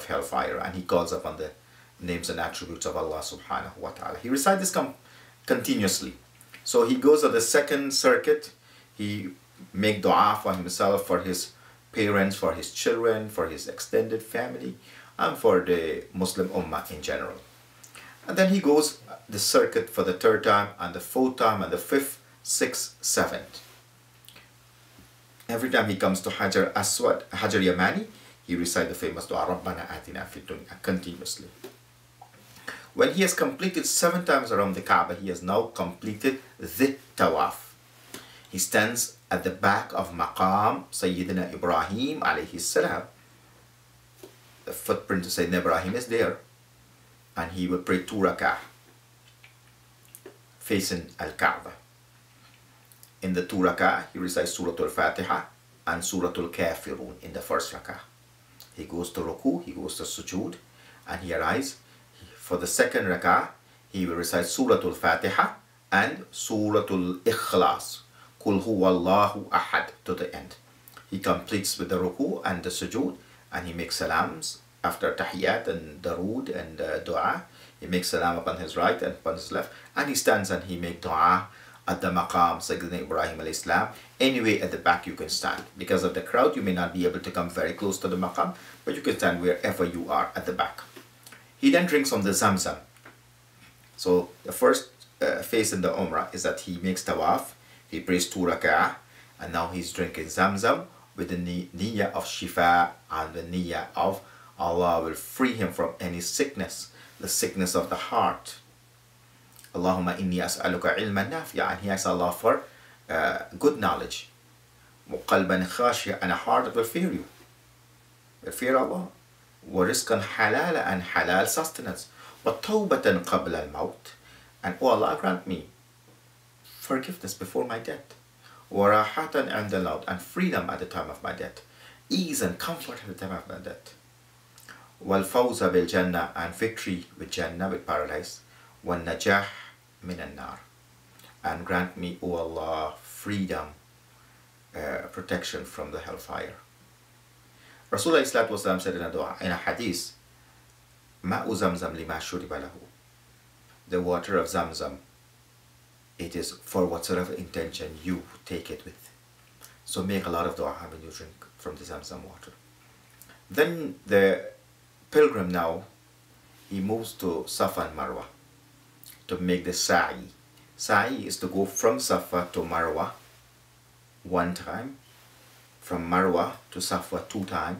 hellfire, and he calls upon the names and attributes of Allah subhanahu wa ta'ala. He recites this continuously. So he goes on the second circuit, he make dua for himself, for his parents, for his children, for his extended family, and for the Muslim Ummah in general. And then he goes the circuit for the third time, and the fourth time, and the fifth, sixth, seventh. Every time he comes to Hajar Aswad, Hajar Yamani, he recites the famous dua, Rabbana atina fid dunya, continuously. When he has completed 7 times around the Kaaba, he has now completed the tawaf. He stands at the back of Maqam Sayyidina Ibrahim alayhi salam. The footprint of Sayyidina Ibrahim is there, and he will pray 2 rak'ah facing Al-Kaaba. In the 2 rak'ah, he recites Surah Al-Fatiha and Surah Al-Kafirun in the first rak'ah. He goes to ruku, he goes to sujood, and he arises. For the second rak'ah, he will recite Surah Al-Fatiha and Surah Al-Ikhlas, Qul huwallahu ahad, to the end. He completes with the ruku and the sujood, and he makes salams after tahiyyat and darood and dua. He makes salam upon his right and upon his left, and he stands and he makes dua at the maqam Sayyidina Ibrahim alayhi salam. Anyway, at the back you can stand. Because of the crowd, you may not be able to come very close to the maqam, but you can stand wherever you are at the back. He then drinks from the Zamzam. So the first phase in the Umrah is that he makes tawaf, he prays 2 rak'ah, and now he's drinking Zamzam with the niyyah of shifa and the niyyah of Allah will free him from any sickness, the sickness of the heart. Allahumma inni as'aluka ilman nafi'a, and he asks Allah for good knowledge. Muqalban khashia, and a heart that will fear you, will fear Allah. وَرِزْقًا حَلَالًا, and halal sustenance. وَتَوْبَةً قَبْلَ الْمَوْتِ, and oh Allah, grant me forgiveness before my death. وَرَاحَةً عِنْدَ الْمَوْتِ, and freedom at the time of my death. Ease and comfort at the time of my death. وَالْفَوْزَ بِالْجَنَّةِ, and victory with Jannah, with paradise. وَالنَّجَاحِ مِنَ النَّارِ, and grant me, O Allah, freedom, protection from the hellfire. Rasulullah said in a hadith, Ma'u Zamzam lima shuriba lahu. The water of Zamzam, it is for whatsoever intention you take it with. So make a lot of dua when you drink from the Zamzam water. Then the pilgrim now, he moves to Safa and Marwa to make the sa'i. Sa'i is to go from Safa to Marwa 1 time, from Marwa to Safa 2 times,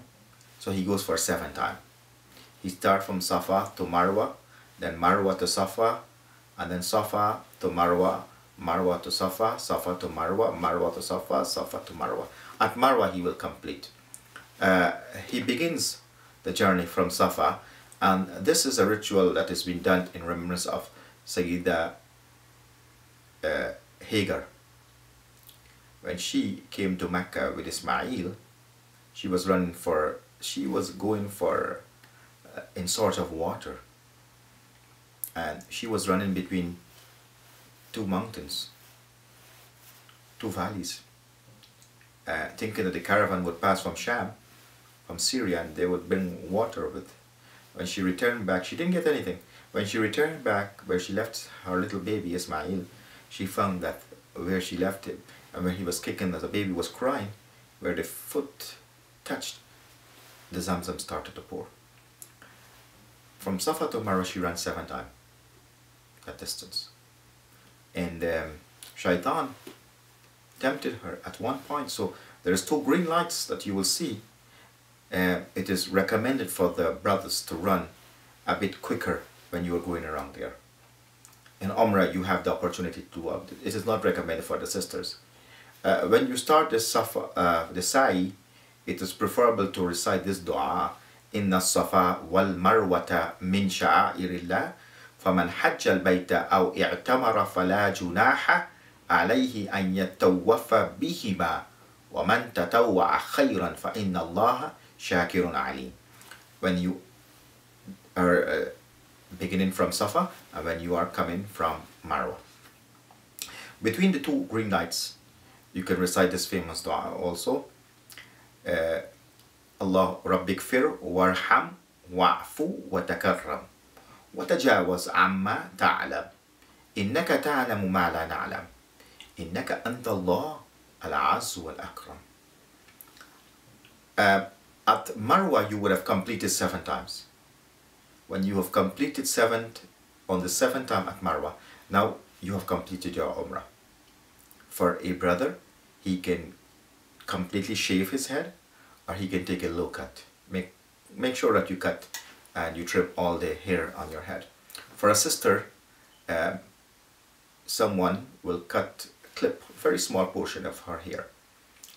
so he goes for 7 times. He starts from Safa to Marwa, then Marwa to Safa, and then Safa to Marwa, Marwa to Safa, Safa to Marwa, Marwa to Safa, Safa to Marwa. At Marwa he will complete. He begins the journey from Safa, and this is a ritual that has been done in remembrance of Sayyida Hagar. When she came to Mecca with Ismail, she was going for in search of water, and she was running between 2 mountains, 2 valleys, thinking that the caravan would pass from Sham, from Syria, and they would bring water with. When she returned back, she didn't get anything. When she returned back where she left her little baby Ismail, she found that where she left him, and when he was kicking, as the baby was crying, where the foot touched, the Zamzam started to pour. From Safa to Marwa she ran 7 times that distance. And Shaitan tempted her at one point. So there's 2 green lights that you will see. It is recommended for the brothers to run a bit quicker when you are going around there. In Umrah you have the opportunity to do it. It is not recommended for the sisters. When you start the sa'i, it is preferable to recite this dua, Inna safa wal marwata min sha'airillah, faman hajja al-bayta aw i'tamara fala junaha alayhi an yatawaffa bihima, wa man tatawwa'a khayran fa inna allaha shakirun alim. When you are beginning from Safa and when you are coming from Marwa, between the 2 green lights, you can recite this famous dua also. Allah Rabbik fir warham واعف وتكرم وتجاوز عما تعلم إنك تعلم ما لا نعلم إنك أنت الله العز والأكرم. At Marwa you would have completed 7 times. When you have completed 7 on the 7th time at Marwa, now you have completed your Umrah. For a brother, he can completely shave his head, or he can take a low cut. Make sure that you cut and you trim all the hair on your head. For a sister, someone will clip a very small portion of her hair.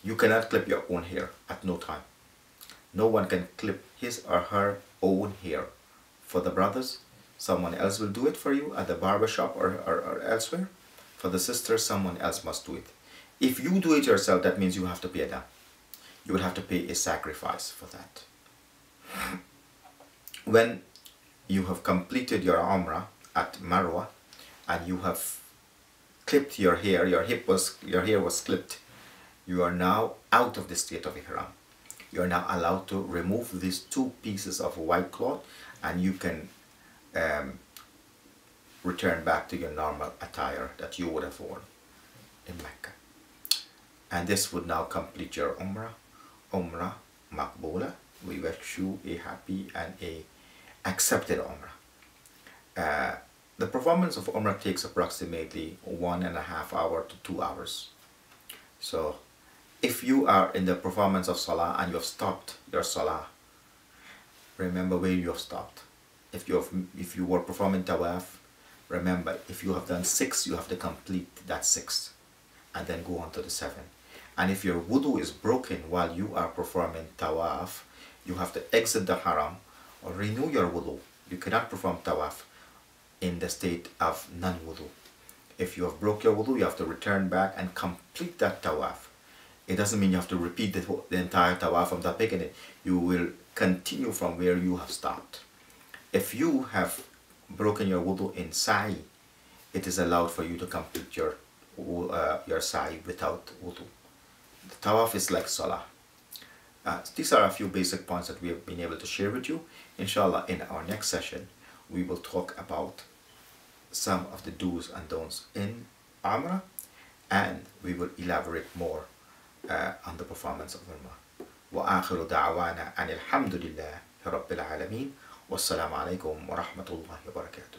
You cannot clip your own hair at no time. No one can clip his or her own hair. For the brothers, someone else will do it for you at the barber shop or elsewhere. For the sisters, someone else must do it. If you do it yourself, that means you have to pay a dam. You will have to pay a sacrifice for that. When you have completed your Umrah at Marwa and you have clipped your hair, your hair was clipped, you are now out of the state of Ihram. You are now allowed to remove these 2 pieces of white cloth, and you can return back to your normal attire that you would have worn in Mecca. And this would now complete your Umrah. Umrah Maqboola. We wish you a happy and a accepted Umrah. The performance of Umrah takes approximately 1.5 hours to 2 hours. So if you are in the performance of Salah and you have stopped your Salah, remember where you have stopped. If you were performing Tawaf, remember if you have done 6, you have to complete that 6 and then go on to the 7. And if your wudu is broken while you are performing Tawaf, you have to exit the Haram or renew your wudu. You cannot perform Tawaf in the state of non-wudu. If you have broke your wudu, you have to return back and complete that Tawaf. It doesn't mean you have to repeat the entire Tawaf from the beginning. You will continue from where you have stopped. If you have broken your wudu in Sa'i, it is allowed for you to complete your Sa'i without wudu. The Tawaf is like Salah. These are a few basic points that we have been able to share with you. Inshallah, in our next session, we will talk about some of the do's and don'ts in Umrah, and we will elaborate more on the performance of Umrah. وآخر دعوانا أن الحمد لله رب العالمين والسلام عليكم ورحمة الله وبركاته.